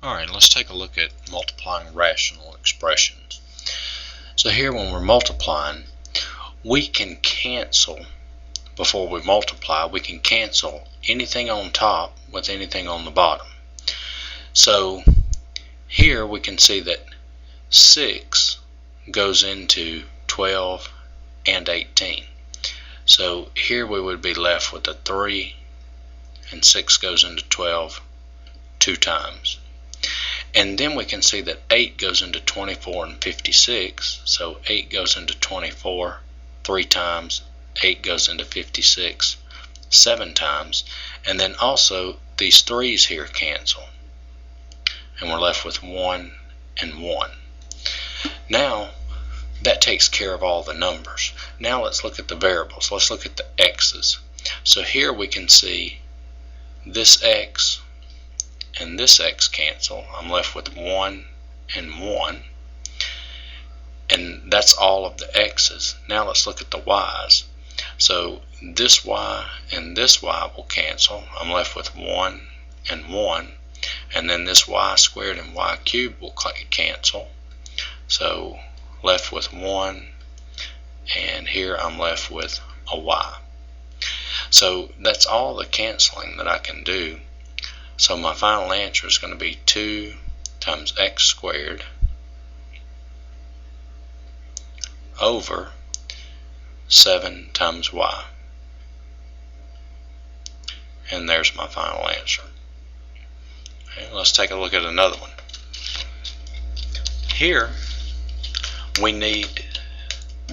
Alright, let's take a look at multiplying rational expressions. So here when we're multiplying, we can cancel, before we multiply, we can cancel anything on top with anything on the bottom. So here we can see that 6 goes into 12 and 18. So here we would be left with a 3, and 6 goes into 12 2 times. And then we can see that 8 goes into 24 and 56. So 8 goes into 24 3 times. 8 goes into 56 7 times. And then also these 3's here cancel. And we're left with 1 and 1. Now that takes care of all the numbers. Now let's look at the variables. Let's look at the x's. So here we can see this x and this x cancel. I'm left with 1 and 1, and that's all of the x's. Now let's look at the y's. So this y and this y will cancel. I'm left with 1 and 1, and then this y squared and y cubed will cancel. So left with 1, and here I'm left with a y. So that's all the canceling that I can do. So my final answer is going to be 2 times x squared over 7 times y. And there's my final answer. Okay, let's take a look at another one. Here we need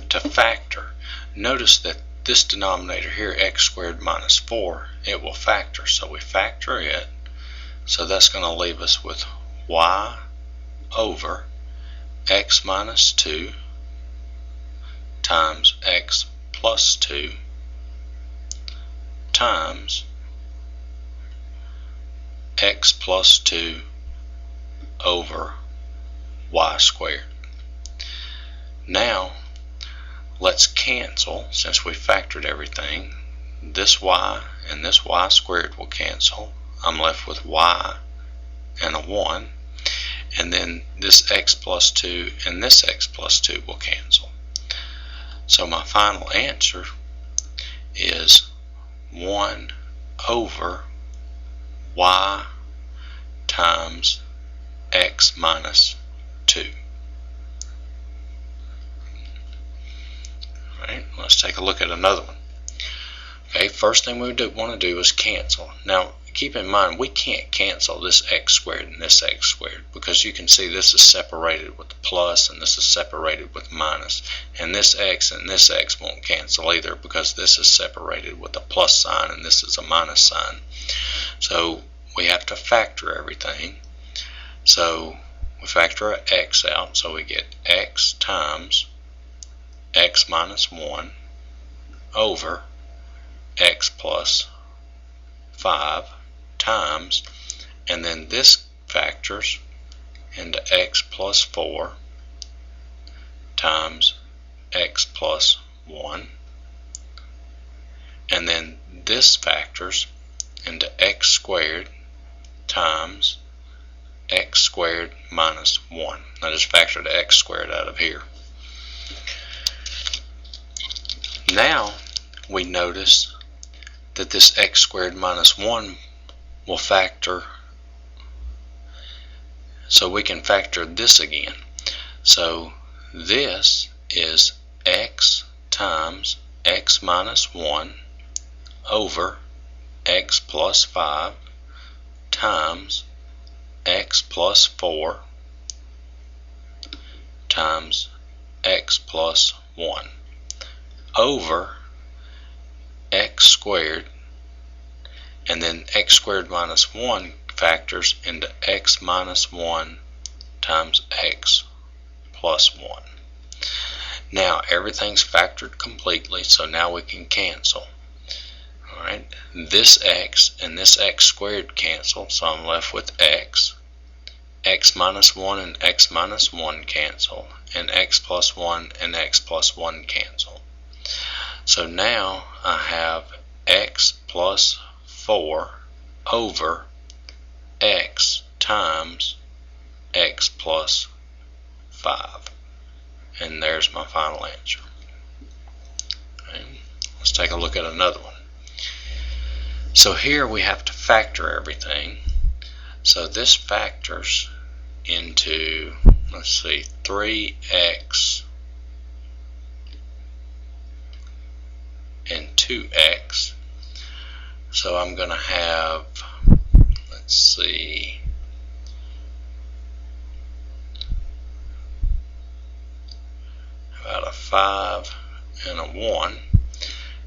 to factor. Notice that this denominator here, x squared minus 4, it will factor. So we factor it. So that's going to leave us with y over x minus 2 times x plus 2 times x plus 2 over y squared. Now let's cancel. Since we factored everything, this y and this y squared will cancel. I'm left with y and a 1, and then this x plus 2 and this x plus 2 will cancel. So my final answer is 1 over y times x minus 2. Alright, let's take a look at another one. Okay, first thing we want to do is cancel. Now keep in mind, we can't cancel this x squared and this x squared, because you can see this is separated with the plus and this is separated with minus, and this x and this x won't cancel either, because this is separated with a plus sign and this is a minus sign. So we have to factor everything. So we factor an x out, so we get x times x minus 1 over x plus 5 times, and then this factors into x plus 4 times x plus 1, and then this factors into x squared times x squared minus 1. I just factored the x squared out of here. Now we notice that this x squared minus 1 will factor, so we can factor this again. So this is x times x minus 1 over x plus 5 times x plus 4 times x plus 1 over x squared, and then x squared minus 1 factors into x minus 1 times x plus 1. Now everything's factored completely, so now we can cancel. Alright, this x and this x squared cancel, so I'm left with x minus 1 and x minus 1 cancel, and x plus 1 and x plus 1 cancel. So now I have x plus 4 over x times x plus 5. And there's my final answer. Okay. Let's take a look at another one. So here we have to factor everything. So this factors into, let's see, 3x and 2x. So I'm going to have, let's see, about a 5 and a 1,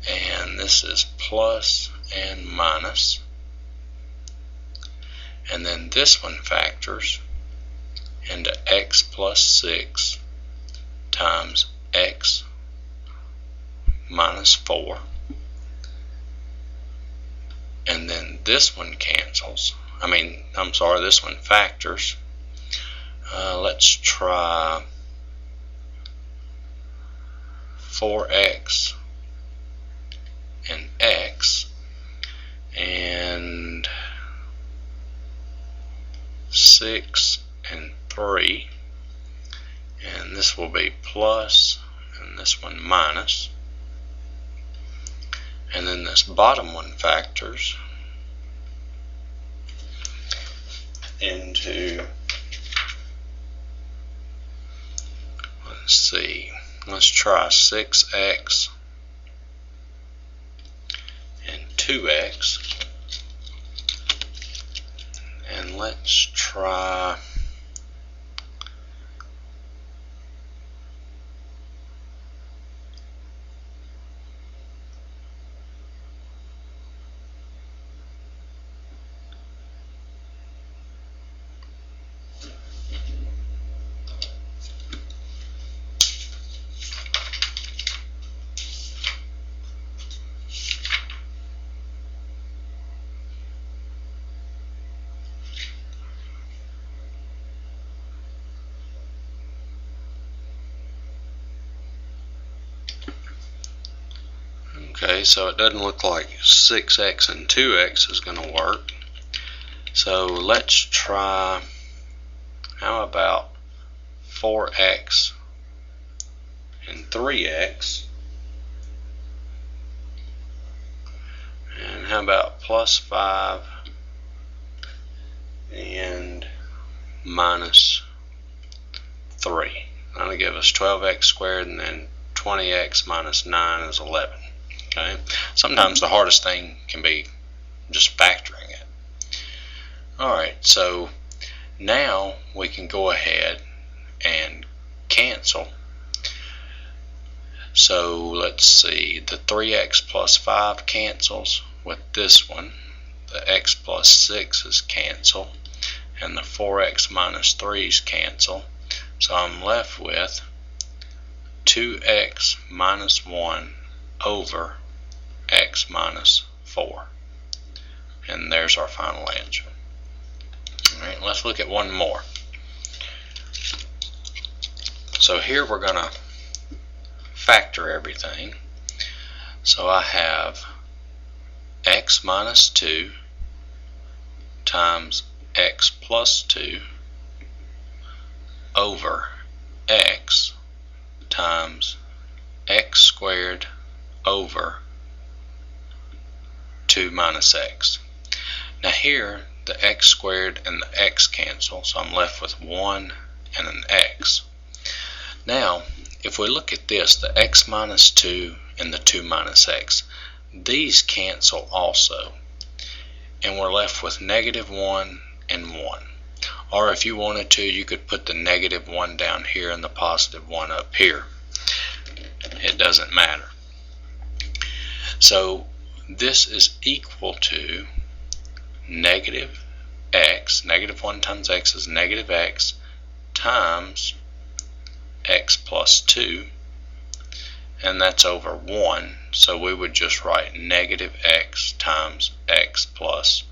and this is plus and minus, and then this one factors into x plus 6 times x minus 4, and then this one cancels. This one factors. Let's try 4x and x, and 6 and 3, and this will be plus and this one minus, and then this bottom one factors into, let's try 6x and 2x, and let's try Okay, so it doesn't look like 6x and 2x is going to work. So let's try, how about 4x and 3x? And how about plus 5 and minus 3? That'll give us 12x squared, and then 20x minus 9 is 11. Okay. Sometimes the hardest thing can be just factoring it. Alright, so now we can go ahead and cancel. So let's see, the 3x plus 5 cancels with this one. The x plus 6 is cancel, and the 4x minus 3's cancel. So I'm left with 2x minus 1 over x minus 4. And there's our final answer. Alright, let's look at one more. So here we're going to factor everything. So I have x minus 2 times x plus 2 over x times x squared over 2 minus x. Now here the x squared and the x cancel, so I'm left with 1 and an x. Now if we look at this, the x minus 2 and the 2 minus x, these cancel also, and we're left with negative 1 and 1. Or if you wanted to, you could put the negative 1 down here and the positive 1 up here. It doesn't matter. So this is equal to negative x, negative 1 times x is negative x, times x plus 2, and that's over 1, so we would just write negative x times x plus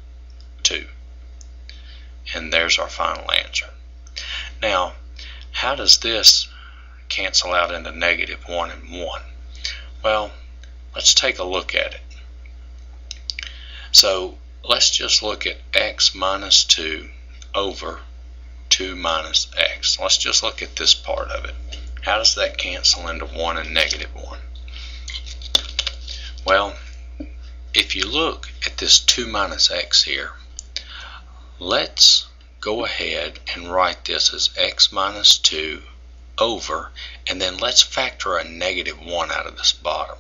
2. And there's our final answer. Now, how does this cancel out into negative 1 and 1? Well, let's take a look at it. So let's just look at x minus 2 over 2 2 minus x. Let's just look at this part of it. How does that cancel into 1 and negative 1? Well, if you look at this 2 minus x here, let's go ahead and write this as x minus 2 over, and then let's factor a negative 1 out of this bottom.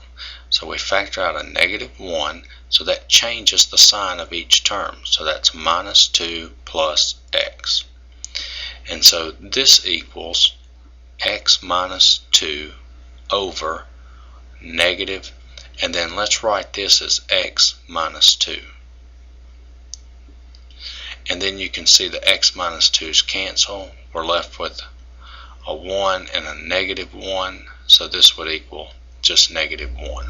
So we factor out a negative 1, so that changes the sign of each term. So that's minus 2 plus x. And so this equals x minus 2 over negative, and then let's write this as x minus 2. And then you can see the x minus 2's cancel. We're left with a 1 and a negative 1, so this would equal just negative 1.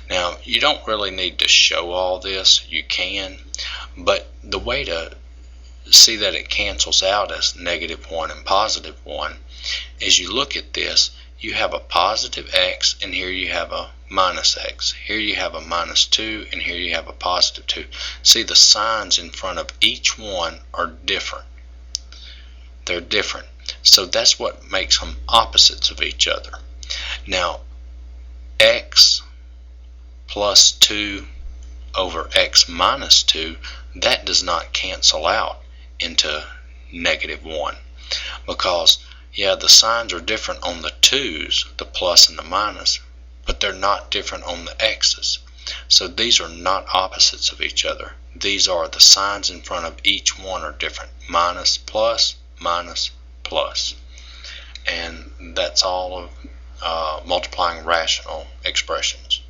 Now, you don't really need to show all this. You can, but the way to see that it cancels out as negative 1 and positive 1 is you look at this. You have a positive x, and here you have a minus x. Here you have a minus 2, and here you have a positive 2. See, the signs in front of each one are different. They're different. So that's what makes them opposites of each other. Now, x plus 2 over x minus 2, that does not cancel out into negative 1, because yeah, the signs are different on the 2's, the plus and the minus, but they're not different on the x's. So these are not opposites of each other. These are the signs in front of each one are different. Minus, plus, minus, plus. And that's all of multiplying rational expressions.